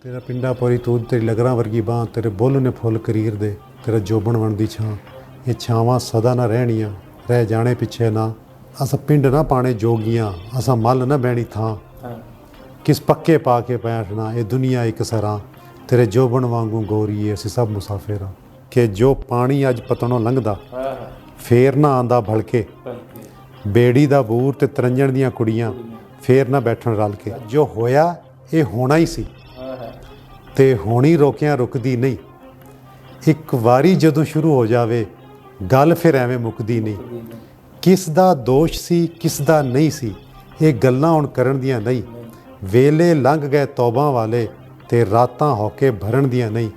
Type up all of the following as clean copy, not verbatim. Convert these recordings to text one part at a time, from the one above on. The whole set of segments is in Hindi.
तेरा पिंडा पोरी तू तेरी लगरा वर्गी बांह तेरे बुੱਲ ने फुੱਲ करीर दे तेरा जोबन बन दी छां ये छावां सदा ना रहणियां रह जाने पिछे ना असां पिंड ना पाने जोगियां असां मल ना बहनी थां किस पक्के पा के बैठना ये दुनिया एक सरां तेरे जोबन वांगू गोरी असीं सब मुसाफिर हाँ कि जो पानी अज पतनों लंघदा फेर ना आंदा भड़के बेड़ी दा बूर ते तरंजण दियां कुड़ियां फेर ना बैठण रल के जो होया ये होना ही सी ते होनी रोकियां रुकदी नहीं एक वारी जदों शुरू हो जावे गल फिर एवें मुकदी नहीं किस दा दोष सी किस दा नहीं सी ये गल्लां हुण करन दियां नहीं वेले लंघ गए तौबां वाले ते रातां होके भरन दियां नहीं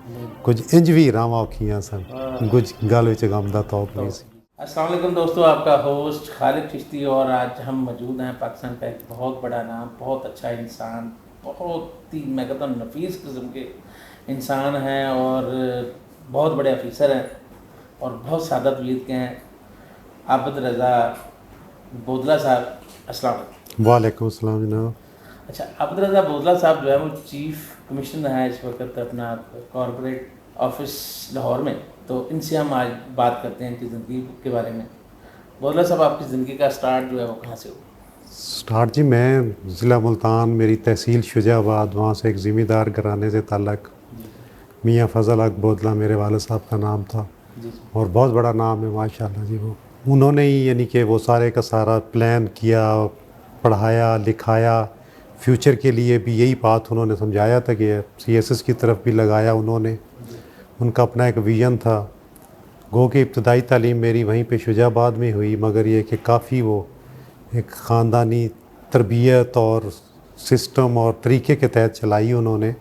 कुछ इंज भी रावां औखियां सन कुछ गल विच गम दा तौक नहीं सी। अस्सलाम वालेकुम दोस्तों, आपका होस्ट खालिद चिश्ती और आज हम मौजूद हैं पाकिस्तान का एक बहुत बड़ा नाम, बहुत अच्छा इंसान, बहुत ही मैं कहता हूँ नफीस किस्म के इंसान हैं और बहुत बड़े ऑफिसर हैं और बहुत सादा तबीयत के हैं। आबिद रज़ा बोदला साहब, अस्सलाम वालेकुम। वालेकुम अस्सलाम जनाब। अच्छा, आबिद रज़ा बोदला साहब जो है वो चीफ कमिश्नर हैं इस वक्त अपना कॉरपोरेट ऑफिस लाहौर में, तो इनसे हम आज बात करते हैं इनकी ज़िंदगी के बारे में। बोदला साहब, आपकी ज़िंदगी का स्टार्ट जो है वो कहाँ से हुआ? स्टार्ट जी मैं ज़िला मुल्तान, मेरी तहसील शुजाबाद, वहाँ से एक ज़मींदार घराने से ताल्लुक़। मियाँ फजल हक बोदला मेरे वालिद साहब का नाम था और बहुत बड़ा नाम है माशाल्लाह जी। वो उन्होंने ही यानी कि वो सारे का सारा प्लान किया, पढ़ाया लिखाया, फ्यूचर के लिए भी यही बात उन्होंने समझाया था कि CSS की तरफ भी लगाया उन्होंने। उनका अपना एक विज़न था। गो कि इब्तदाई तालीम मेरी वहीं पे शुजाबाद में हुई, मगर ये कि काफ़ी वो एक ख़ानदानी तरबियत और सिस्टम और तरीके के तहत चलाई उन्होंने।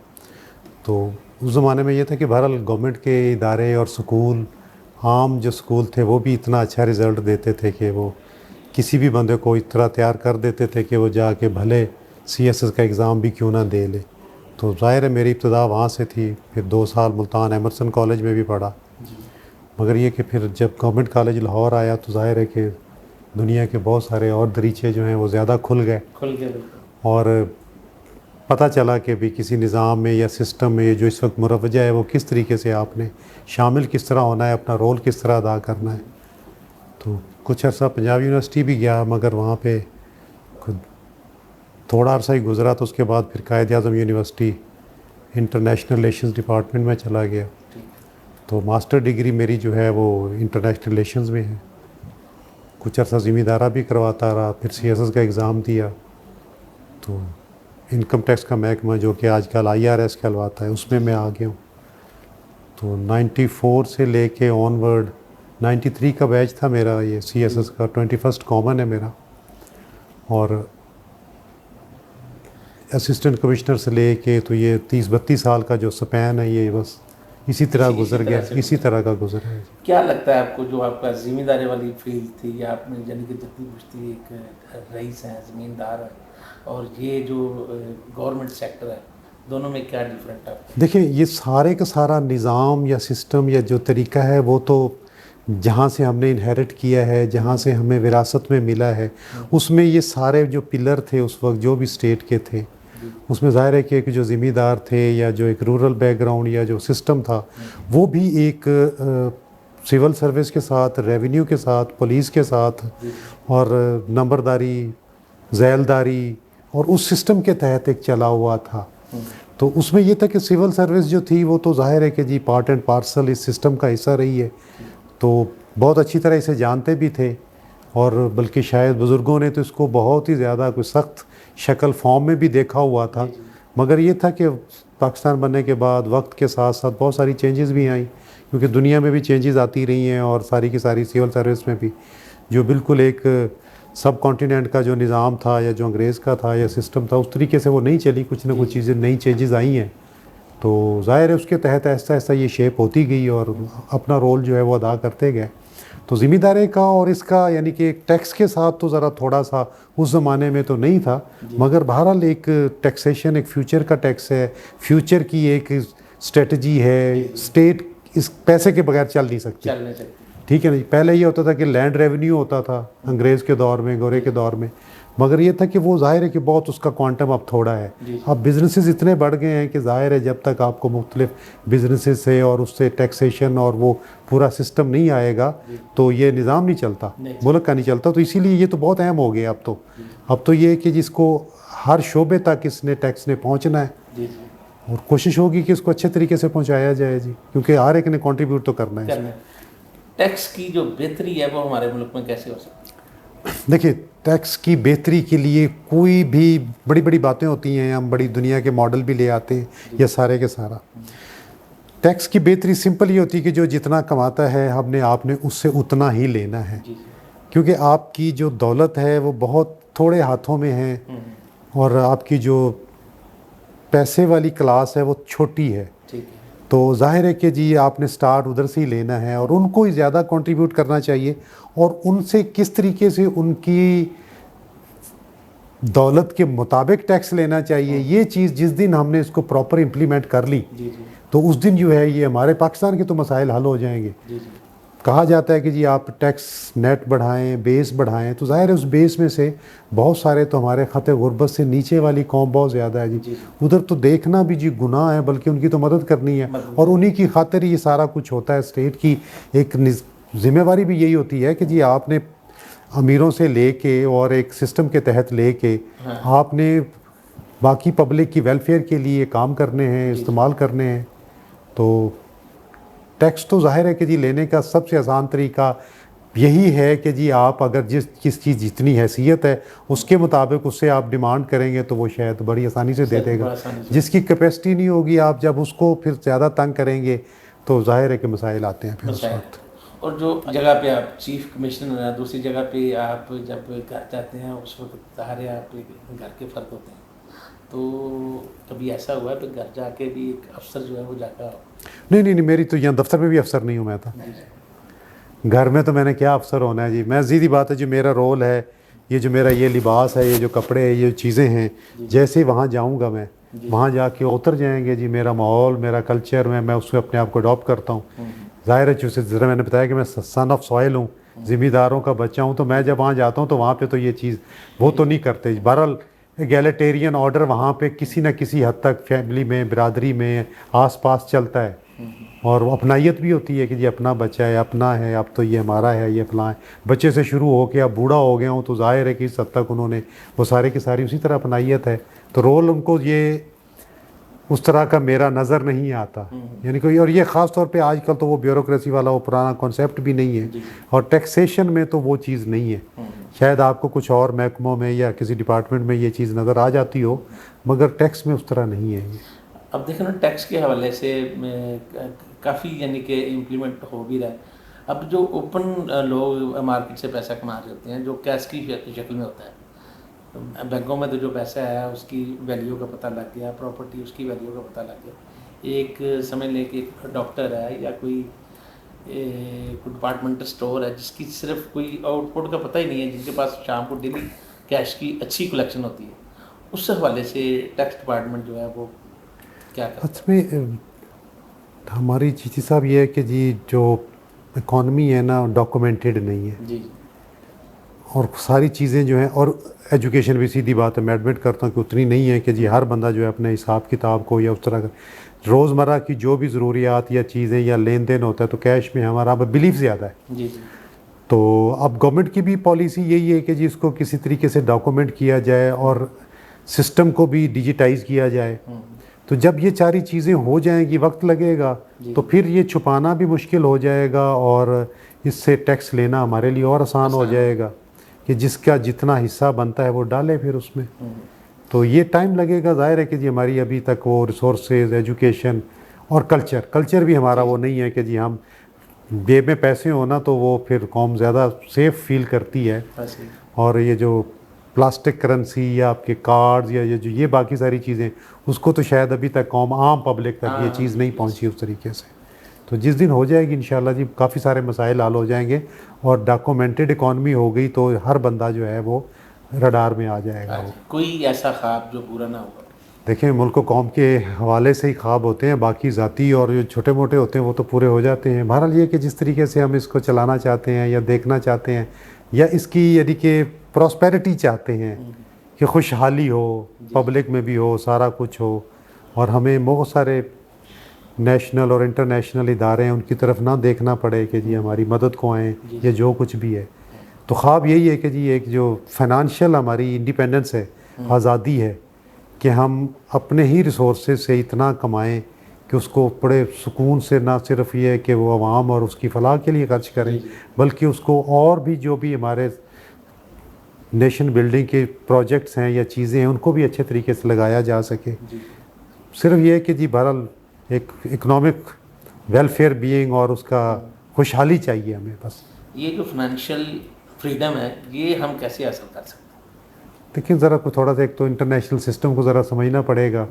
तो उस ज़माने में ये था कि बहरहाल गवर्नमेंट के इदारे और स्कूल, आम जो स्कूल थे वो भी इतना अच्छा रिज़ल्ट देते थे कि वो किसी भी बंदे को इस तरह तैयार कर देते थे कि वो जाके भले CSS का एग्ज़ाम भी क्यों ना दे ले। तो ज़ाहिर है मेरी इब्तदा वहाँ से थी। फिर 2 साल मुल्तान एमरसन कॉलेज में भी पढ़ा, मगर ये कि फिर जब गवर्नमेंट कॉलेज लाहौर आया तो ज़ाहिर है कि दुनिया के बहुत सारे और दरीचे जो हैं वो ज़्यादा खुल गए और पता चला कि भी किसी निज़ाम में या सिस्टम में जो इस वक्त मुरवजा है वो किस तरीके से आपने शामिल किस तरह होना है, अपना रोल किस तरह अदा करना है। तो कुछ अर्सा पंजाब यूनिवर्सिटी भी गया, मगर वहाँ पे खुद थोड़ा अर्सा ही गुजरा तो उसके बाद फिर Quaid-e-Azam university international relations department में चला गया। तो मास्टर डिग्री मेरी जो है वो इंटरनेशनल रिलेशंस में है। कुछ अर्सा ज़िम्मेदारा भी करवाता रहा, फिर CSS का एग्ज़ाम दिया। तो इनकम टैक्स का महकमा जो कि आजकल IRS कहलवाता है उसमें मैं आ गया हूँ। तो 94 से लेके ऑनवर्ड 93 का बैच था मेरा, ये CSS का 21st कॉमन है मेरा। और असिस्टेंट कमिश्नर से लेके तो ये 30-32 साल का जो स्पैन है ये बस इसी तरह गुजर गया, इसी तरह का गुजर है। क्या लगता है आपको जो आपका ज़िम्मेदारी वाली फील्ड थी, या आपने यानी कि जितनी पुश्ती एक रईस हैं, ज़मींदार हैं, और ये जो गवर्नमेंट सेक्टर है, दोनों में क्या डिफरेंट है? देखिए, ये सारे का सारा निज़ाम या सिस्टम या जो तरीका है वो तो जहाँ से हमने इनहेरिट किया है, जहाँ से हमें विरासत में मिला है, उसमें ये सारे जो पिलर थे उस वक्त जो भी स्टेट के थे, उसमें ज़ाहिर है कि जो ज़िम्मेदार थे या जो एक रूरल बैकग्राउंड या जो सिस्टम था वो भी एक सिविल सर्विस के साथ, रेवेन्यू के साथ, पुलिस के साथ और नंबरदारी, ज़ैलदारी और उस सिस्टम के तहत एक चला हुआ था। तो उसमें ये था कि सिविल सर्विस जो थी वो तो ज़ाहिर है कि जी पार्ट एंड पार्सल इस सिस्टम का हिस्सा रही है, तो बहुत अच्छी तरह इसे जानते भी थे। और बल्कि शायद बुज़ुर्गों ने तो इसको बहुत ही ज़्यादा कोई सख्त शक्ल फॉर्म में भी देखा हुआ था, मगर ये था कि पाकिस्तान बनने के बाद वक्त के साथ साथ बहुत सारी चेंजेस भी आई, क्योंकि दुनिया में भी चेंजेस आती रही हैं और सारी की सारी सिविल सर्विस में भी जो बिल्कुल एक सब कॉन्टिनेंट का जो निज़ाम था या जो अंग्रेज़ का था या सिस्टम था उस तरीके से वो नहीं चली, कुछ ना कुछ चीज़ें नई चेंजेस आई हैं। तो ज़ाहिर है उसके तहत ऐसा ऐसा ये शेप होती गई और अपना रोल जो है वो अदा करते गए। तो ज़िम्मेदारी का और इसका यानी कि एक टैक्स के साथ तो ज़रा थोड़ा सा उस ज़माने में तो नहीं था, मगर बहरहाल एक टैक्सेशन एक फ्यूचर का टैक्स है, फ्यूचर की एक स्ट्रेटजी है। स्टेट इस पैसे के बगैर चल नहीं सकती, ठीक है ना। पहले ये होता था कि लैंड रेवेन्यू होता था अंग्रेज़ के दौर में, गोरे के दौर में, मगर ये था कि वो जाहिर है कि बहुत उसका क्वांटम अब थोड़ा है। अब बिजनेसेस इतने बढ़ गए हैं कि जाहिर है जब तक आपको मुख्तलिफ बिजनेसेस से और उससे टैक्सेशन और वो पूरा सिस्टम नहीं आएगा तो ये निज़ाम नहीं चलता, मुल्क का नहीं चलता। तो इसीलिए ये तो बहुत अहम हो गया अब तो ये है कि जिसको हर शोबे तक इसने टैक्स ने पहुँचना है और कोशिश होगी कि इसको अच्छे तरीके से पहुँचाया जाए जी, क्योंकि हर एक ने कंट्रीब्यूट तो करना है। टैक्स की जो बेहतरी है वो हमारे मुल्क में कैसे हो सकती है? देखिए, टैक्स की बेहतरी के लिए कोई भी बड़ी बड़ी बातें होती हैं, हम बड़ी दुनिया के मॉडल भी ले आते हैं, ये सारे के सारा। टैक्स की बेहतरी सिंपल ये होती है कि जो जितना कमाता है आपने उससे उतना ही लेना है, क्योंकि आपकी जो दौलत है वो बहुत थोड़े हाथों में है और आपकी जो पैसे वाली क्लास है वो छोटी है। तो जाहिर है कि जी आपने स्टार्ट उधर से ही लेना है और उनको ही ज़्यादा कंट्रीब्यूट करना चाहिए और उनसे किस तरीके से उनकी दौलत के मुताबिक टैक्स लेना चाहिए। ये चीज़ जिस दिन हमने इसको प्रॉपर इम्प्लीमेंट कर ली तो उस दिन जो है ये हमारे पाकिस्तान के तो मसाइल हल हो जाएंगे। कहा जाता है कि जी आप टैक्स नेट बढ़ाएं, बेस बढ़ाएं, तो ज़ाहिर है उस बेस में से बहुत सारे तो हमारे ख़त गुर्बत से नीचे वाली कौम बहुत ज़्यादा है जी। उधर तो देखना भी जी गुनाह है, बल्कि उनकी तो मदद करनी है और उन्हीं की खातिर ये सारा कुछ होता है। स्टेट की एक जिम्मेवारी भी यही होती है कि जी आपने अमीरों से लेके और एक सिस्टम के तहत लेके आपने बाकी पब्लिक की वेलफेयर के लिए काम करने हैं, इस्तेमाल करने हैं। तो टैक्स तो जाहिर है कि जी लेने का सबसे आसान तरीका यही है कि जी आप अगर किस चीज़ जितनी हैसियत है उसके मुताबिक उससे आप डिमांड करेंगे तो वो शायद बड़ी आसानी से दे देगा। जिसकी कैपेसिटी नहीं होगी, आप जब उसको फिर ज़्यादा तंग करेंगे तो जाहिर है कि मसाइल आते हैं फिर उस वक्त। और जो जगह पे आप चीफ कमिश्नर हैं, दूसरी जगह पे आप जब घर जाते हैं उस वक्त सारे आप घर के फ़र्द होते हैं, तो कभी ऐसा हुआ है कि घर जाके भी एक अफसर जो है वो जाकर? नहीं, मेरी तो यहाँ दफ्तर में भी अफसर नहीं हूँ मैं तो। घर में तो मैंने क्या अफसर होना है जी। मैं सीधी बात है, जो मेरा रोल है, ये जो मेरा ये लिबास है, ये जो कपड़े हैं, ये चीज़ें हैं, जैसे ही वहाँ जाऊँगा मैं वहाँ जाके उतर जाएंगे जी मेरा माहौल, मेरा कल्चर, मैं उसमें अपने आप को अडॉप्ट करता हूँ। ज़ाहिर है चूँकि ज़रा मैंने बताया कि मैं सन ऑफ सॉइल हूँ, ज़िम्मेदारों का बच्चा हूँ, तो मैं जब वहाँ जाता हूँ तो वहाँ पे तो ये चीज़ वो तो नहीं करते। बहरहाल एगैलिटेरियन ऑर्डर वहाँ पे किसी न किसी हद तक फैमिली में, बिरादरी में, आस-पास चलता है और अपनाइयत भी होती है कि जी अपना बच्चा है, अपना है, अब तो ये हमारा है, ये फलां है। बच्चे से शुरू हो के अब बूढ़ा हो गया हूँ तो जाहिर है कि इस हद तक उन्होंने वो सारे की सारी उसी तरह अपनाइयत है। तो रोल उनको ये उस तरह का मेरा नज़र नहीं आता, यानी कोई। और ये ख़ास तौर पे आजकल तो वो ब्यूरोक्रेसी वाला वो पुराना कॉन्सेप्ट भी नहीं है और टैक्सेशन में तो वो चीज़ नहीं है। शायद आपको कुछ और महकमों में या किसी डिपार्टमेंट में ये चीज़ नज़र आ जाती हो, मगर टैक्स में उस तरह नहीं है ये। अब देखो ना, टैक्स के हवाले से काफ़ी यानी कि इम्प्लीमेंट हो भी रहा है। अब जो ओपन लोग मार्केट से पैसा कमा रहे होते हैं, जो कैश की शक्ल में होता है, बैंकों में तो जो पैसा है उसकी वैल्यू का पता लग गया, प्रॉपर्टी उसकी वैल्यू का पता लग गया। एक समझ लें कि एक डॉक्टर है या कोई डिपार्टमेंटल स्टोर है जिसकी सिर्फ कोई आउटपुट का पता ही नहीं है, जिनके पास शाम को डेली कैश की अच्छी कलेक्शन होती है, उस हवाले से टैक्स डिपार्टमेंट जो है वो क्या करता है? में हमारी चीची साहब ये है कि जी जो इकॉनमी है ना डॉक्यूमेंटेड नहीं है जी, और सारी चीज़ें जो हैं, और एजुकेशन भी सीधी बात है, मैं एडमिट करता हूँ कि उतनी नहीं है कि जी हर बंदा जो है अपने हिसाब किताब को या उस तरह का रोज़मर्रा की जो भी ज़रूरियात या चीज़ें या लेन देन होता है तो कैश में हमारा अब बिलीफ ज़्यादा है। जी। तो अब गवर्नमेंट की भी पॉलिसी यही है कि जी इसको किसी तरीके से डॉक्यूमेंट किया जाए और सिस्टम को भी डिजिटाइज़ किया जाए। तो जब ये सारी चीज़ें हो जाएंगी, वक्त लगेगा, तो फिर ये छुपाना भी मुश्किल हो जाएगा और इससे टैक्स लेना हमारे लिए और आसान हो जाएगा कि जिसका जितना हिस्सा बनता है वो डाले फिर उसमें। तो ये टाइम लगेगा। ज़ाहिर है कि जी हमारी अभी तक वो रिसोर्सेज, एजुकेशन और कल्चर भी हमारा वो नहीं है कि जी हम जेब में पैसे हो ना तो वो फिर कौम ज़्यादा सेफ फील करती है। और ये जो प्लास्टिक करेंसी या आपके कार्ड्स या ये जो ये बाकी सारी चीज़ें, उसको तो शायद अभी तक कौम आम पब्लिक तक ये चीज़ नहीं पहुंची उस तरीके से। तो जिस दिन हो जाएगी इंशाल्लाह जी काफ़ी सारे मसाइल हल हो जाएंगे और डॉक्यूमेंटेड इकॉनमी हो गई तो हर बंदा जो है वो रडार में आ जाएगा। कोई ऐसा ख्वाब जो पूरा ना हुआ? देखिए, मुल्क कौम के हवाले से ही ख्वाब होते हैं, बाकी ज़ाती और जो छोटे मोटे होते हैं वो तो पूरे हो जाते हैं। बहरहाल ये कि जिस तरीके से हम इसको चलाना चाहते हैं या देखना चाहते हैं या इसकी यदि कि प्रॉस्पेरिटी चाहते हैं कि खुशहाली हो, पब्लिक में भी हो, सारा कुछ हो, और हमें बहुत सारे नेशनल और इंटरनेशनल इदारे हैं उनकी तरफ ना देखना पड़े कि जी हमारी मदद को आएँ या जो कुछ भी है। तो ख्वाब यही है कि जी एक जो फाइनेंशियल हमारी इंडिपेंडेंस है, आज़ादी है, कि हम अपने ही रिसोर्सेज से इतना कमाएं कि उसको बड़े सुकून से, ना सिर्फ ये कि वो आवाम और उसकी फलाह के लिए खर्च करें, बल्कि उसको और भी जो भी हमारे नेशन बिल्डिंग के प्रोजेक्ट्स हैं या चीज़ें हैं उनको भी अच्छे तरीके से लगाया जा सके। सिर्फ ये कि जी बहरहाल एक इकोनॉमिक वेलफेयर बीइंग और उसका खुशहाली चाहिए हमें बस। ये जो फाइनेंशियल फ्रीडम है ये हम कैसे हासिल कर सकते हैं? देखिए ज़रा को थोड़ा सा एक तो इंटरनेशनल सिस्टम को ज़रा समझना पड़ेगा।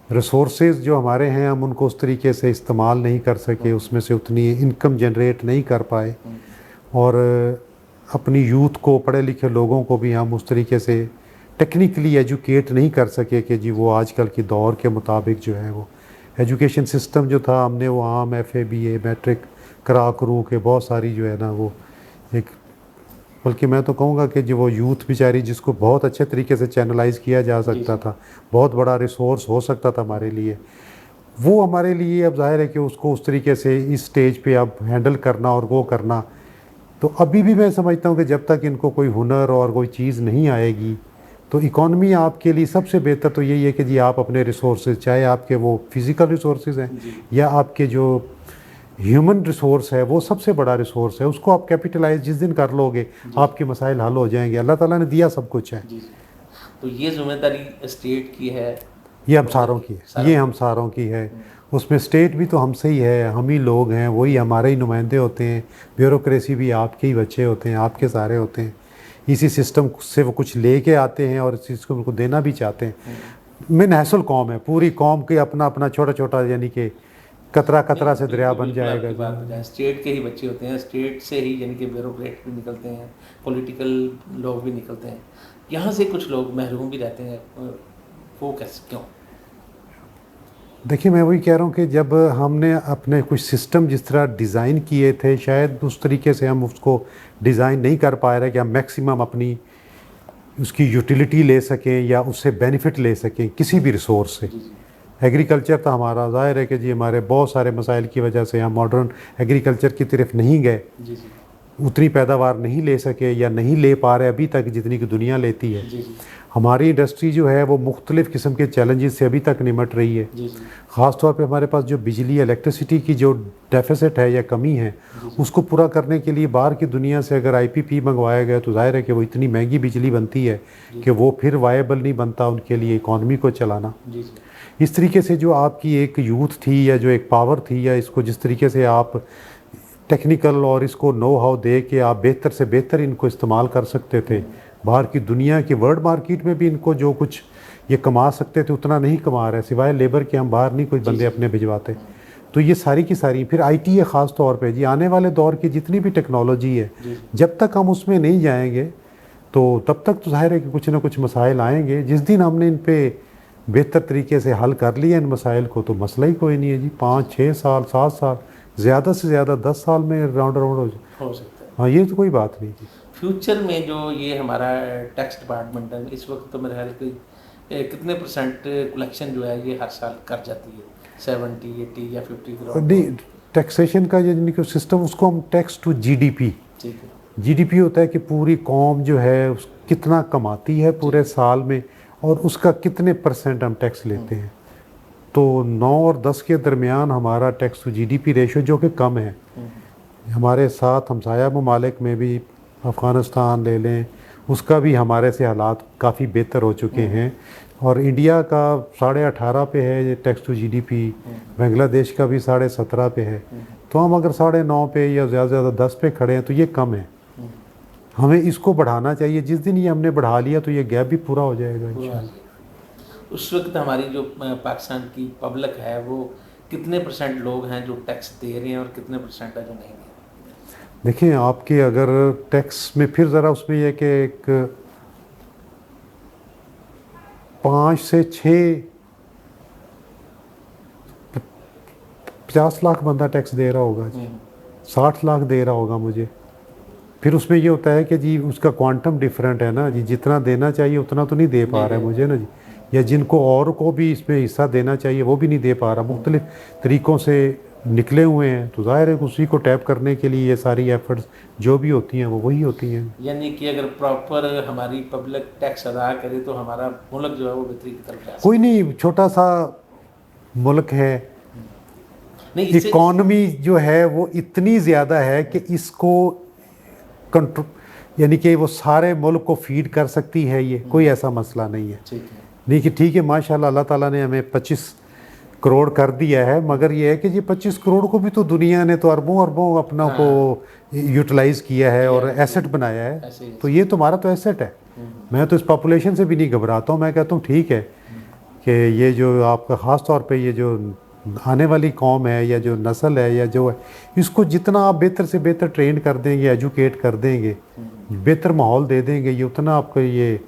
रिसोर्सेज जो हमारे हैं हम उनको उस तरीके से इस्तेमाल नहीं कर सके, उसमें से उतनी इनकम जनरेट नहीं कर पाए, और अपनी यूथ को, पढ़े लिखे लोगों को भी हम उस तरीके से टेक्निकली एजुकेट नहीं कर सके कि जी वो आजकल की दौर के मुताबिक जो है वो एजुकेशन सिस्टम जो था हमने वो आम FA BA मैट्रिक करा करू के बहुत सारी जो है ना वो एक, बल्कि मैं तो कहूँगा कि जो वो यूथ बेचारी जिसको बहुत अच्छे तरीके से चैनलाइज किया जा सकता था, बहुत बड़ा रिसोर्स हो सकता था हमारे लिए, वो हमारे लिए अब जाहिर है कि उसको उस तरीके से इस स्टेज पे अब हैंडल करना और वो करना, तो अभी भी मैं समझता हूँ कि जब तक इनको कोई हुनर और कोई चीज़ नहीं आएगी तो इकॉनमी आपके लिए सबसे बेहतर तो यही है कि जी आप अपने रिसोर्सेज, चाहे आपके वो फिज़िकल रिसोर्सेज हैं या आपके जो ह्यूमन रिसोर्स है, वो सबसे बड़ा रिसोर्स है, उसको आप कैपिटलाइज जिस दिन कर लोगे आपके मसाइल हल हो जाएंगे। अल्लाह ताला ने दिया सब कुछ है। तो ये जिम्मेदारी स्टेट की है, ये हम सारों की है, ये हम सारों की है। उसमें स्टेट भी तो हमसे ही है, हम ही लोग हैं, वही हमारे ही नुमाइंदे होते हैं, ब्यूरोक्रेसी भी आपके ही बच्चे होते हैं, आपके सारे होते हैं। इसी सिस्टम से वो कुछ लेके आते हैं और इस सिस्टम को देना भी चाहते हैं। मिन हैसल कौम है, पूरी कौम के अपना अपना छोटा छोटा, यानी कि कतरा कतरा से दरिया बन जाएगा। स्टेट के ही बच्चे होते हैं, स्टेट से ही यानी कि ब्यूरोक्रेट भी निकलते हैं, पॉलिटिकल लोग भी निकलते हैं, यहाँ से कुछ लोग महरूम भी रहते हैं, वो कैसे, क्यों? देखिए मैं वही कह रहा हूँ कि जब हमने अपने कुछ सिस्टम जिस तरह डिज़ाइन किए थे, शायद उस तरीके से हम उसको डिज़ाइन नहीं कर पा रहे कि हम मैक्सिमम अपनी उसकी यूटिलिटी ले सकें या उससे बेनिफिट ले सकें किसी भी रिसोर्स से। एग्रीकल्चर तो हमारा ज़ाहिर है कि जी हमारे बहुत सारे मसाइल की वजह से हम मॉडर्न एग्रीकल्चर की तरफ नहीं गए, उतनी पैदावार नहीं ले सके या नहीं ले पा रहे अभी तक जितनी की दुनिया लेती है। हमारी इंडस्ट्री जो है वो मुख्तलिफ़ किस्म के चैलेंजेस से अभी तक निमट रही है। ख़ास तौर पे हमारे पास जो बिजली, इलेक्ट्रिसिटी की जो डेफिसिट है या कमी है, उसको पूरा करने के लिए बाहर की दुनिया से अगर IPP मंगवाया गया तो जाहिर है कि वो इतनी महंगी बिजली बनती है कि वो फिर वायबल नहीं बनता उनके लिए इकॉनमी को चलाना। इस तरीके से जो आपकी एक यूथ थी या जो एक पावर थी, या इसको जिस तरीके से आप टेक्निकल और इसको नो हाउ दे के आप बेहतर से बेहतर इनको इस्तेमाल कर सकते थे, बाहर की दुनिया की वर्ल्ड मार्केट में भी इनको जो कुछ ये कमा सकते थे उतना नहीं कमा रहे, सिवाय लेबर के हम बाहर नहीं कोई बंदे अपने भिजवाते। तो ये सारी की सारी फिर IT है ख़ास तौर पे जी, आने वाले दौर की जितनी भी टेक्नोलॉजी है, जब तक हम उसमें नहीं जाएंगे तो तब तक तो जाहिर है कि कुछ ना कुछ मसाइल आएंगे। जिस दिन हमने इन पे बेहतर तरीके से हल कर लिया इन मसाइल को तो मसला ही कोई नहीं है जी। 5 6 साल 7 साल ज़्यादा से ज़्यादा 10 साल में राउंड हो सकता है। हाँ, ये तो कोई बात नहीं जी। फ्यूचर में जो ये हमारा टैक्स डिपार्टमेंट है, इस वक्त तो मेरे ख्याल कोई कितने % कलेक्शन जो है ये हर साल कर जाती है? 70 80 या 50? नहीं, टैक्सेशन का यानी कि सिस्टम, उसको हम टैक्स टू GDP, GDP होता है कि पूरी कौम जो है उस कितना कमाती है पूरे साल में और उसका कितने % हम टैक्स लेते हैं। तो 9 और 10 के दरमियान हमारा टैक्स टू GDP रेशो जो कि कम है। हमारे साथ हमसाया ममालिक में भी अफ़गानिस्तान ले लें, उसका भी हमारे से हालात काफ़ी बेहतर हो चुके हैं, और इंडिया का 18.5 पे है ये टैक्स टू GDP, बांग्लादेश का भी 17.5 पे है। तो हम अगर 9.5 पे या ज़्यादा से ज़्यादा 10 पे खड़े हैं तो ये कम है। हमें इसको बढ़ाना चाहिए। जिस दिन ये हमने बढ़ा लिया तो ये गैप भी पूरा हो जाएगा इंशाल्लाह। उस वक्त हमारी जो पाकिस्तान की पब्लिक है वो कितने % लोग हैं जो टैक्स दे रहे हैं और कितने % है जो नहीं दे रहे? देखिए आपके अगर टैक्स में फिर ज़रा उसमें यह कि एक 5 से 6 50 लाख बंदा टैक्स दे रहा होगा जी, 60 लाख दे रहा होगा मुझे। फिर उसमें ये होता है कि जी उसका क्वांटम डिफरेंट है ना जी, जितना देना चाहिए उतना तो नहीं दे पा रहा है मुझे ना जी, या जिनको और को भी इसमें हिस्सा देना चाहिए वो भी नहीं दे पा रहा, मुख्तलिफ तरीक़ों से निकले हुए हैं। तो ज़ाहिर है कि उसी को टैप करने के लिए ये सारी एफर्ट्स जो भी होती हैं वो वही होती हैं। यानी कि अगर प्रॉपर हमारी पब्लिक टैक्स अदा करे तो हमारा मुल्क जो है वो बेहतरी की तरफ जा सकता कोई नहीं, छोटा सा मुल्क है, है। नहीं इससे इकॉनमी जो है वो इतनी ज़्यादा है कि इसको कंट्रोल, यानी कि वो सारे मुल्क को फीड कर सकती है, ये कोई ऐसा मसला नहीं है। ठीक है, नहीं कि ठीक है माशाल्लाह अल्लाह ताला ने हमें 25 करोड़ कर दिया है, मगर ये है कि ये 25 करोड़ को भी तो दुनिया ने तो अरबों अरबों अपना को यूटिलाइज़ किया है और एसेट बनाया है। ऐसे ही तो ये तो हमारा तो एसेट है। मैं तो इस पॉपुलेशन से भी नहीं घबराता हूँ, मैं कहता हूँ ठीक है कि ये जो आपका ख़ास तौर पे ये जो आने वाली कौम है या जो नस्ल है या जो है, इसको जितना आप बेहतर से बेहतर ट्रेन कर देंगे, एजुकेट कर देंगे, बेहतर माहौल दे देंगे, ये उतना आपको ये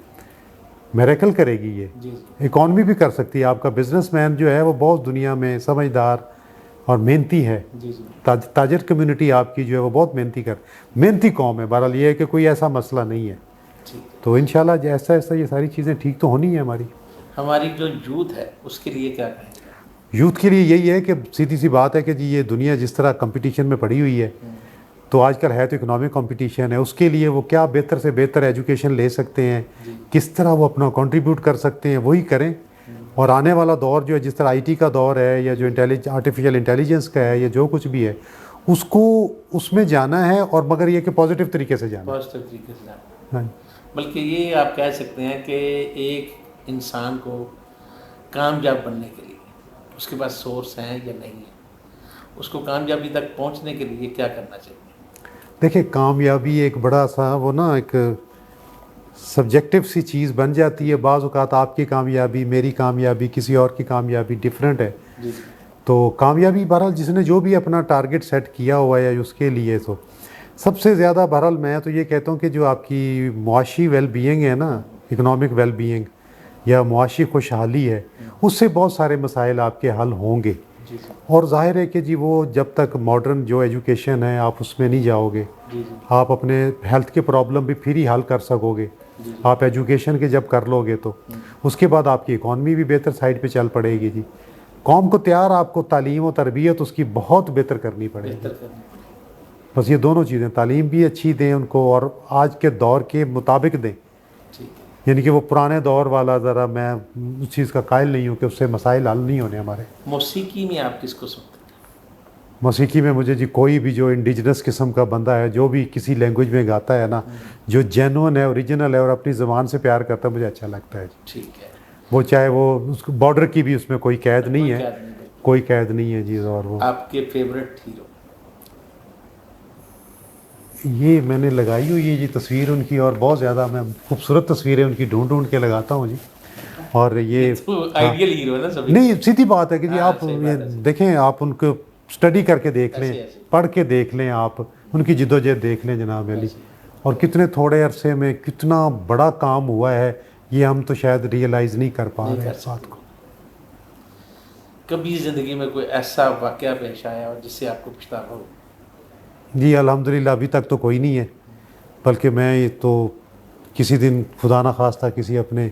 मेरेकल करेगी। ये जी जी इकॉनमी भी कर सकती है। आपका बिजनेसमैन जो है वो बहुत दुनिया में समझदार और मेहनती है। जी जी ताजर कम्युनिटी आपकी जो है वो बहुत मेहनती कौम है। बहरहाल ये है कि कोई ऐसा मसला नहीं है। ठीक है। तो इंशाल्लाह जैसा ऐसा ये सारी चीज़ें ठीक तो होनी है हमारी। हमारी जो यूथ है उसके लिए क्या कहेंगे? यूथ के लिए यही है कि सीधी सी बात है कि जी ये दुनिया जिस तरह कंपटीशन में पड़ी हुई है, तो आजकल है तो इकोनॉमिक कंपटीशन है, उसके लिए वो क्या बेहतर से बेहतर एजुकेशन ले सकते हैं, किस तरह वो अपना कंट्रीब्यूट कर सकते हैं, वही करें। और आने वाला दौर जो है, जिस तरह आईटी का दौर है या जो आर्टिफिशियल इंटेलिजेंस का है या जो कुछ भी है, उसको उसमें जाना है, और मगर ये कि पॉजिटिव तरीके से जाना है। पॉजिटिव तरीके से जाना, हाँ, बल्कि ये आप कह सकते हैं कि एक इंसान को कामयाब बनने के लिए उसके पास सोर्स हैं या नहीं है, उसको कामयाबी तक पहुंचने के लिए क्या करना चाहिए? देखिए कामयाबी एक बड़ा सा वो ना एक सब्जेक्टिव सी चीज़ बन जाती है। बाज़ औक़ात आपकी कामयाबी, मेरी कामयाबी, किसी और की कामयाबी डिफरेंट है। जी जी तो कामयाबी बहरहाल जिसने जो भी अपना टारगेट सेट किया हुआ है उसके लिए, तो सबसे ज़्यादा बहरहाल मैं तो ये कहता हूँ कि जो आपकी मुआशी वेल बीइंग है ना, इकोनॉमिक वेल बीइंग या मुआशी खुशहाली है, उससे बहुत सारे मसाइल आपके हल होंगे। जी जी और ज़ाहिर है कि जी वो जब तक मॉडर्न जो एजुकेशन है आप उसमें नहीं जाओगे, जी जी आप अपने हेल्थ के प्रॉब्लम भी फिर ही हल कर सकोगे। आप एजुकेशन के जब कर लोगे तो उसके बाद आपकी इकॉनमी भी बेहतर साइड पे चल पड़ेगी जी। कौम को तैयार आपको तालीम और तरबियत उसकी बहुत बेहतर करनी पड़ेगी। बेहतर करने के लिए। बस ये दोनों चीज़ें, तालीम भी अच्छी दें उनको और आज के दौर के मुताबिक दें। ठीक है, यानी कि वो पुराने दौर वाला ज़रा, मैं उस चीज़ का कायल नहीं हूँ कि उससे मसाइल हल नहीं होने हमारे। मौसीकी में आप किसको सुनते हैं? मौसीकी में मुझे जी कोई भी जो इंडिजिनस किस्म का बंदा है, जो भी किसी लैंग्वेज में गाता है ना, जो जेन्युइन है, ओरिजिनल है और अपनी ज़बान से प्यार करता है, मुझे अच्छा लगता है जी। ठीक है, वो चाहे वो उसको बॉर्डर की भी उसमें कोई कैद नहीं कोई है, कैद नहीं है। कोई कैद नहीं है जी। और वो आपके फेवरेट हीरो? ये मैंने लगाई हुई है जी तस्वीर उनकी, और बहुत ज़्यादा मैं खूबसूरत तस्वीरें उनकी ढूंढ ढूंढ के लगाता हूँ जी। और ये तो आइडियल हीरो है ना सभी? नहीं, सीधी बात है कि जी हाँ, आप सही बात ये है। देखें, आप उनको स्टडी करके देख लें, ऐसे। पढ़ के देख लें, आप उनकी जिद्दोजहद देख लें जनाब अली, और कितने थोड़े अरसे में कितना बड़ा काम हुआ है, ये हम तो शायद रियलाइज़ नहीं कर पा नहीं रहे कर हैं इस बात को। कभी ज़िंदगी में कोई ऐसा वाक़या पेश आया और जिससे आपको पछतावा हो? जी अल्हम्दुलिल्लाह अभी तक तो कोई नहीं है, बल्कि मैं ये तो किसी दिन खुदा ना खास्ता किसी अपने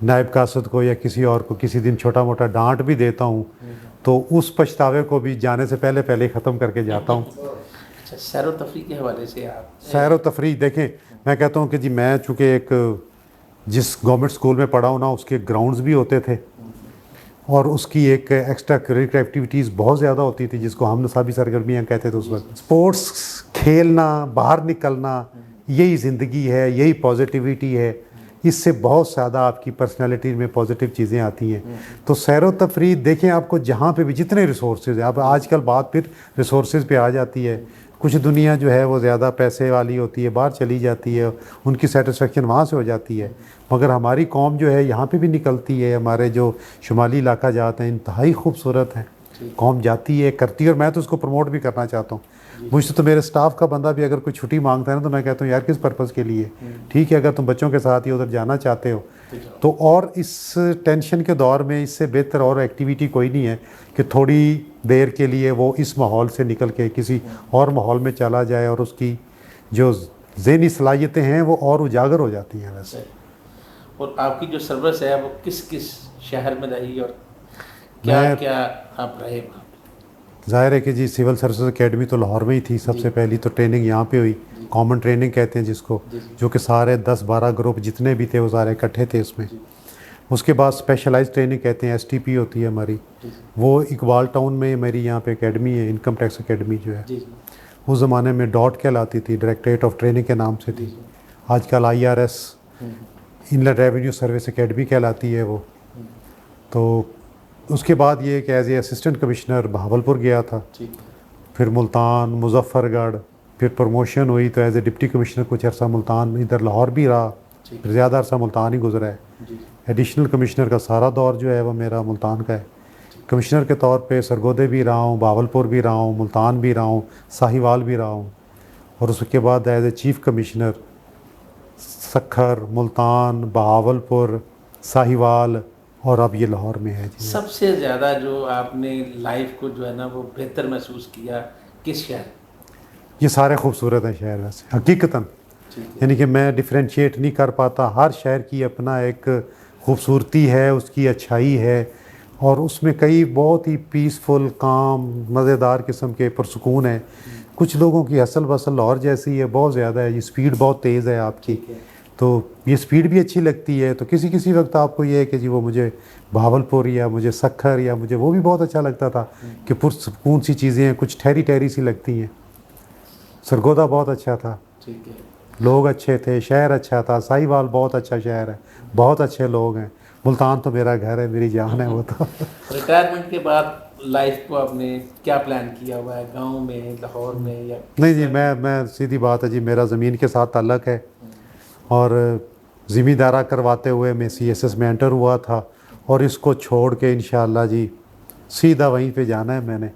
नायब कासद को या किसी और को किसी दिन छोटा मोटा डांट भी देता हूँ, तो उस पछतावे को भी जाने से पहले पहले ख़त्म करके जाता हूँ। अच्छा, सैर व तफरीह के हवाले से आप सैर व तफरीह देखें, मैं कहता हूँ कि जी मैं चूँकि एक जिस गवर्नमेंट स्कूल में पढ़ा हूँ ना, उसके ग्राउंड्स भी होते थे और उसकी एक एक्स्ट्रा करिकुलर एक्टिविटीज़ बहुत ज़्यादा होती थी, जिसको हम नसाबी सरगर्मियाँ कहते थे उस वक्त। स्पोर्ट्स खेलना, बाहर निकलना, यही ज़िंदगी है, यही पॉजिटिविटी है। इससे बहुत ज़्यादा आपकी पर्सनालिटी में पॉजिटिव चीज़ें आती हैं। तो सैर व तफरीह देखें, आपको जहाँ पे भी जितने रिसोर्सेज हैं, अब आजकल बात फिर रिसोर्सेज पे आ जाती है। कुछ दुनिया जो है वो ज़्यादा पैसे वाली होती है, बाहर चली जाती है, उनकी सेटिस्फेक्शन वहाँ से हो जाती है, मगर हमारी कौम जो है यहाँ पे भी निकलती है। हमारे जो शुमाली इलाका जाते हैं, इंतहाई खूबसूरत है, कौम जाती है, करती है, और मैं तो उसको प्रमोट भी करना चाहता हूँ। मुझसे तो मेरे स्टाफ का बंदा भी अगर कोई छुट्टी मांगता है ना, तो मैं कहता हूँ यार किस पर्पज़ के लिए, ठीक है अगर तुम बच्चों के साथ ही उधर जाना चाहते हो तो। और इस टेंशन के दौर में इससे बेहतर और एक्टिविटी कोई नहीं है कि थोड़ी देर के लिए वो इस माहौल से निकल के किसी और माहौल में चला जाए और उसकी जो ज़हनी सलाहियतें हैं वो और उजागर हो जाती हैं वैसे। और आपकी जो सर्विस है वो किस किस शहर में रही और क्या मैं क्या आप रहे वहाँ ज़ाहिर है कि जी सिविल सर्विसेज एकेडमी तो लाहौर में ही थी, सबसे पहली तो ट्रेनिंग यहाँ पे हुई, कॉमन ट्रेनिंग कहते हैं जिसको, जो कि सारे 10-12 ग्रुप जितने भी थे वो सारे इकट्ठे थे इसमें। उसके बाद स्पेशलाइज ट्रेनिंग कहते हैं, STP होती है हमारी, वो इकबाल टाउन में मेरी यहाँ पे एकेडमी है, इनकम टैक्स एकेडमी जो है। उस ज़माने में डॉट कहलाती थी, डायरेक्टरेट ऑफ ट्रेनिंग के नाम से थी। आजकल IRS inland revenue service academy कहलाती है वो। तो उसके बाद ये कि as a assistant commissioner Bahawalpur गया था, फिर मुल्तान, मुजफ्फरगढ़, फिर प्रमोशन हुई तो एज ए डिप्टी कमिश्नर कुछ अर्सा मुल्तान, इधर लाहौर भी रहा, फिर ज़्यादा अर्सा मुल्तान ही गुजरा है। एडिशनल कमिश्नर का सारा दौर जो है वो मेरा मुल्तान का है। कमिश्नर के तौर पे सरगोदे भी रहा हूँ, बहावलपुर भी रहा हूँ, मुल्तान भी रहा हूँ, साहिवाल भी रहा हूँ, और उसके बाद as a chief commissioner Sukkur, Multan, Bahawalpur, Sahiwal, और अब ये लाहौर में है जी। सबसे ज़्यादा जो आपने लाइफ को जो है ना वो बेहतर महसूस किया किस शहर? ये सारे खूबसूरत हैं शहर वैसे हकीकतन, यानी कि मैं डिफ्रेंशिएट नहीं कर पाता। हर शहर की अपना एक खूबसूरती है, उसकी अच्छाई है, और उसमें कई बहुत ही पीसफुल, काम, मज़ेदार किस्म के पुरसुकून है। कुछ लोगों की हसल बसल लाहौर जैसी है, बहुत ज़्यादा है, ये स्पीड बहुत तेज़ है आपकी, तो ये स्पीड भी अच्छी लगती है। तो किसी किसी वक्त आपको ये है कि जी वो मुझे बहावलपुर या मुझे सखर या मुझे वो भी बहुत अच्छा लगता था कि पुरसुकून सी चीज़ें हैं, कुछ ठहरी ठहरी सी लगती हैं। सरगोदा बहुत अच्छा था, ठीक है, लोग अच्छे थे, शहर अच्छा था। साहिवाल बहुत अच्छा शहर है, बहुत अच्छे लोग हैं। मुल्तान तो मेरा घर है, मेरी जान है वो तो। रिटायरमेंट के बाद लाइफ को आपने क्या प्लान किया हुआ है, गांव में, लाहौर में, या नहीं जी, मैं सीधी बात है जी, मेरा ज़मीन के साथ ताल्लुक़ है, और ज़िम्मेदारा करवाते हुए मैं CSS में एंटर हुआ था, और इसको छोड़ के इंशाअल्लाह जी सीधा वहीं पे जाना है मैंने।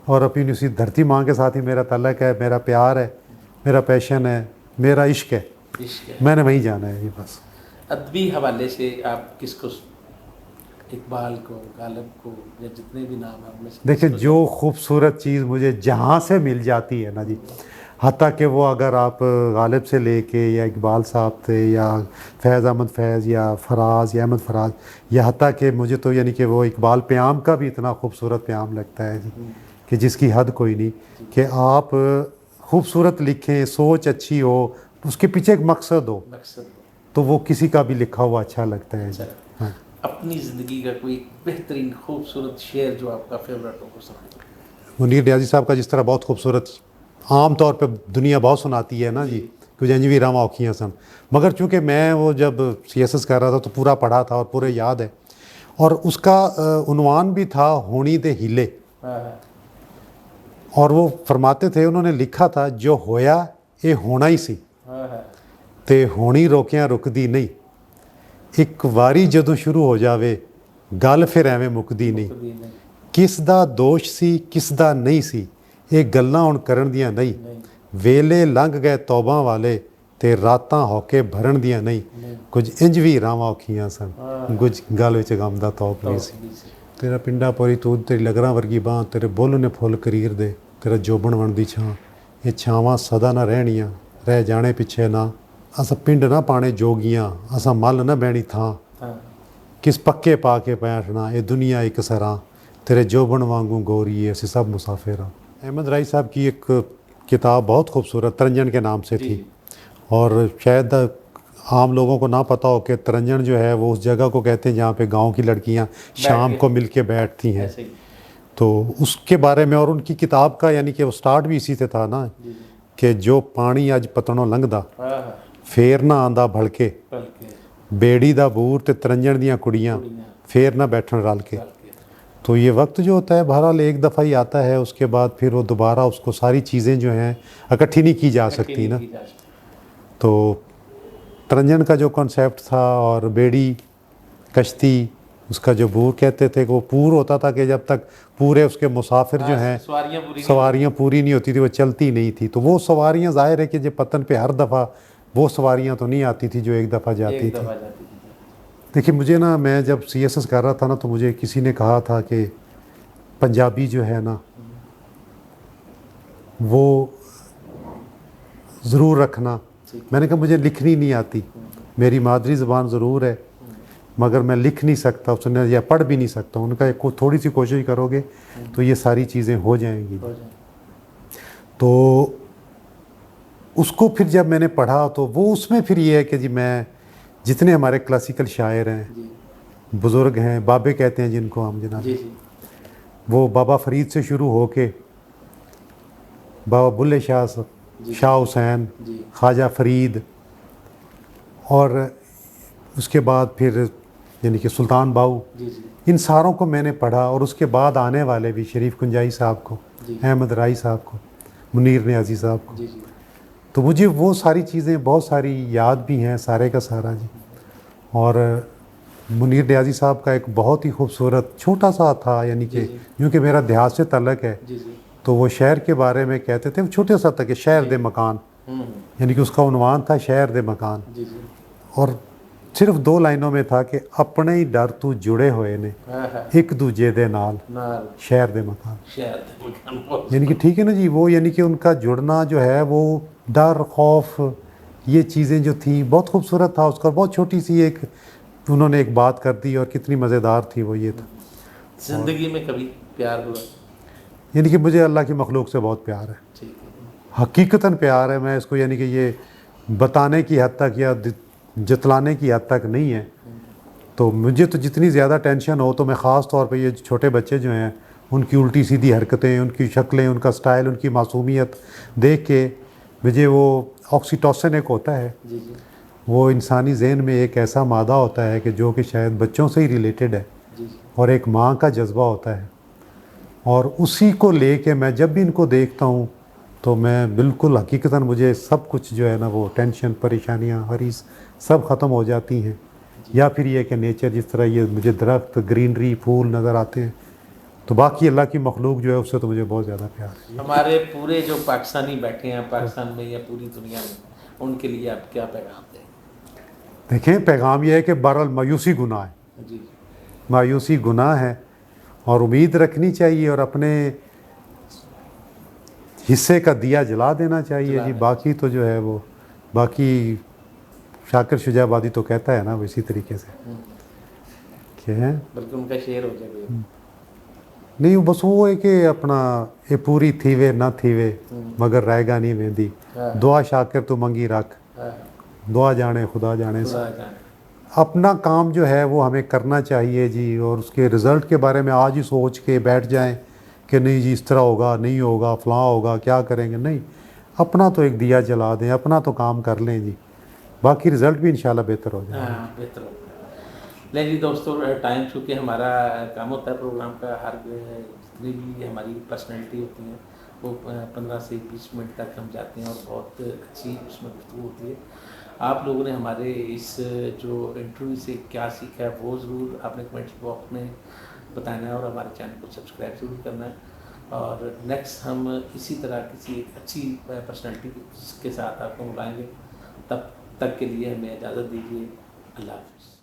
और अपनी उसी धरती माँ के साथ ही मेरा ताल्लुक़ है, मेरा प्यार है, मेरा पैशन है, मेरा इश्क है, इश्क है। मैंने वहीं जाना है जी बस। अदबी हवाले से आप किसको, इकबाल को, गालिब को, या जितने भी नाम हैं उनमें से देखिए, किसको? जो खूबसूरत चीज़ मुझे जहाँ से मिल जाती है ना जी, हत्ता कि वो अगर आप गालिब से लेके या इकबाल साहब थे या फैज़ अहमद फैज़ या फराज या अहमद फराज, या हत्ता कि मुझे तो यानी कि वो इकबाल प्याम का भी इतना खूबसूरत प्याम लगता है जी कि जिसकी हद कोई नहीं, कि आप खूबसूरत लिखें, सोच अच्छी हो, उसके पीछे एक मकसद हो, मकसद तो वो किसी का भी लिखा हुआ अच्छा लगता है जी। अच्छा। हाँ। अपनी ज़िंदगी का कोई बेहतरीन खूबसूरत शेर जो आपका फेवरेट हो सकता है? मुनीर न्याजी साहब का जिस तरह बहुत खूबसूरत, आम तौर पे दुनिया बहुत सुनाती है ना जी, कि जंज भी रामा औखियाँ सन, मगर चूँकि मैं वो जब CSS कर रहा था तो पूरा पढ़ा था और पूरे याद है, और उसका उन्वान भी था होनी दे हिले, हाँ, और वो फरमाते थे, उन्होंने लिखा था, जो होया ये होना ही सी, हाँ, ते होनी रोकिया रुकदी नहीं, एक वारी जदों शुरू हो जावे गल फिर एवें मुकदी नहीं, कभी नहीं, किस दा दोष सी किस दा नहीं सी, ये गल्लां हुण करन दियां नहीं, वेले लंघ गए तौबा वाले ते रातां होके भरण दियां नहीं, कुछ इंज भी रावां औखियां सन, कुछ गल विच गम दा तौक नहीं सी। तेरा पिंडा पोरी तू, तेरी लगरां वर्गी बांह, तेरे बुੱਲ ने फुੱਲ करीर दे, तेरा जोबन बन दी छां, ये छावां सदा ना रहणियां, रह जाने पिछे ना, असां पिंड ना पाने जोगियां, असां मल ना बैणी थां, हाँ, किस पक्के पा के बैठना, ये दुनिया एक सरां, तेरे जोबन वांगू गोरी है, असीं सब मुसाफिर हां। अहमद राई साहब की एक किताब बहुत खूबसूरत तरंजन के नाम से थी, और शायद आम लोगों को ना पता हो कि तरंजन जो है वो उस जगह को कहते हैं जहाँ पे गांव की लड़कियाँ शाम को मिल के बैठती हैं। ऐसे ही। तो उसके बारे में, और उनकी किताब का यानी कि वो स्टार्ट भी इसी से था ना, कि जो पानी अज पतनों लंघदा हाँ, हाँ, फेर ना आंदा भड़के, बल्कि बेड़ी दा बूर ते तरंजन दियाँ कुड़ियाँ फेर ना बैठन रल के। तो ये वक्त जो होता है बहरहाल एक दफ़ा ही आता है, उसके बाद फिर वो दोबारा उसको सारी चीज़ें जो हैं इकट्ठी नहीं की जा सकती ना। तो तरंजन का जो कॉन्सेप्ट था, और बेड़ी कश्ती, उसका जो बूर कहते थे कि वो पूर होता था कि जब तक पूरे उसके मुसाफिर जो हैं सवारियाँ पूरी नहीं होती थी वो चलती नहीं थी। तो वो सवारियाँ ज़ाहिर है कि जब पतन पे हर दफ़ा वो सवारियाँ तो नहीं आती थी जो एक दफ़ा जाती थी। देखिए, मुझे ना, मैं जब CSS कर रहा था ना, तो मुझे किसी ने कहा था कि पंजाबी जो है ना वो ज़रूर रखना, ठीक। मैंने कहा मुझे लिखनी नहीं आती, मेरी मादरी ज़बान ज़रूर है मगर मैं लिख नहीं सकता, उसने या पढ़ भी नहीं सकता। उनका एक थोड़ी सी कोशिश करोगे तो ये सारी चीज़ें हो जाएंगी। हो जाए। तो उसको फिर जब मैंने पढ़ा तो वो उसमें फिर ये है कि जी मैं जितने हमारे क्लासिकल शायर हैं, जी बुज़ुर्ग हैं, बाबे कहते हैं जिनको हम जनाब, जी जी वो बाबा फरीद से शुरू होके बाबा बुल्ले शाह, जी शाह हुसैन, जी ख्वाजा फरीद, और उसके बाद फिर यानी कि सुल्तान बाऊ, जी जी इन सारों को मैंने पढ़ा। और उसके बाद आने वाले भी शरीफ कुंजाई साहब को, जी अहमद राई साहब को, मुनीर नियाज़ी साहब को, जी जी तो मुझे वो सारी चीज़ें बहुत सारी याद भी हैं, सारे का सारा जी। और मुनीर नियाज़ी साहब का एक बहुत ही खूबसूरत छोटा सा था, यानी कि जी, जी। क्योंकि मेरा देहात से तल्लक है, जी जी तो वो शहर के बारे में कहते थे, वो छोटे सा था कि शहर दे मकान, यानी कि उसका उन्वान था शहर दे मकान। जी जी और सिर्फ 2 लाइनों में था कि अपने ही डर तू जुड़े हुए ने हाँ एक दूजे दे नाल नाल शहर दे मकान। शायद यानी कि ठीक है ना जी, वो यानी कि उनका जुड़ना जो है वो डर खौफ ये चीज़ें जो थी, बहुत खूबसूरत था उसका। बहुत छोटी सी एक उन्होंने एक बात कर दी और कितनी मज़ेदार थी वो ये था। जिंदगी में कभी प्यार हुआ? यानी कि मुझे अल्लाह की मखलूक से बहुत प्यार है, ठीक है। हकीकतन प्यार है। मैं इसको यानी कि ये बताने की हद तक या जतलाने की हद तक नहीं है। तो मुझे तो जितनी ज़्यादा टेंशन हो तो मैं ख़ास तौर पे ये छोटे बच्चे जो हैं उनकी उल्टी सीधी हरकतें, उनकी शक्लें, उनका स्टाइल, उनकी मासूमियत देख के मुझे वो ऑक्सीटोसिन एक होता है, जी जी वो इंसानी ज़हन में एक ऐसा मादा होता है कि जो कि शायद बच्चों से ही रिलेटेड है, जी जी और एक माँ का जज्बा होता है। और उसी को लेके मैं जब भी इनको देखता हूँ तो मैं बिल्कुल हकीकतन मुझे सब कुछ जो है ना वो टेंशन, परेशानियाँ, हरीस सब ख़त्म हो जाती हैं। या फिर ये कि नेचर जिस तरह ये मुझे दरख्त, ग्रीनरी, फूल नज़र आते हैं, तो बाकी अल्लाह की मखलूक जो है उससे तो मुझे बहुत ज़्यादा प्यार है। हमारे पूरे जो पाकिस्तानी बैठे हैं पाकिस्तान में या पूरी दुनिया में, उनके लिए आप क्या पैगाम दें? देखें, पैगाम यह है कि बहरहाल मायूसी गुनाह है, जी मायूसी गुनाह है, और उम्मीद रखनी चाहिए और अपने हिस्से का दिया जला देना चाहिए जला जी। देना बाकी तो जो है वो बाकी शाकिर शुजाबादी तो कहता है ना वो इसी तरीके से कि है बल्कि उनका शेर हो जाए कोई। नहीं, बस वो है कि अपना ये पूरी थीवे ना थीवे मगर रहेगा नहीं वेंदी, हाँ। दुआ शाकिर तू मंगी रख, हाँ, दुआ जाने खुदा जाने से। खुदा जाने। अपना काम जो है वो हमें करना चाहिए जी, और उसके रिज़ल्ट के बारे में आज ही सोच के बैठ जाएं कि नहीं जी इस तरह होगा, नहीं होगा, फलां होगा, क्या करेंगे, नहीं। अपना तो एक दिया जला दें, अपना तो काम कर लें जी, बाकी रिज़ल्ट भी इंशाल्लाह बेहतर हो जाए। हाँ बेहतर होता है। ले जी दोस्तों, टाइम चूँकि हमारा काम होता है प्रोग्राम का, हर जितनी भी हमारी पर्सनैलिटी होती हैं वो 15 से 20 मिनट तक हम जाते हैं और बहुत अच्छी उसमें गुफ्तगू होती है। आप लोगों ने हमारे इस जो इंटरव्यू से क्या सीखा है वो ज़रूर आपने कमेंट्स बॉक्स में बताना है, और हमारे चैनल को सब्सक्राइब ज़रूर करना है। और नेक्स्ट हम इसी तरह किसी एक अच्छी पर्सनैलिटी के साथ आपको बुलाएंगे। तब तक के लिए हमें इजाज़त दीजिए। अल्लाह हाफ़िज़।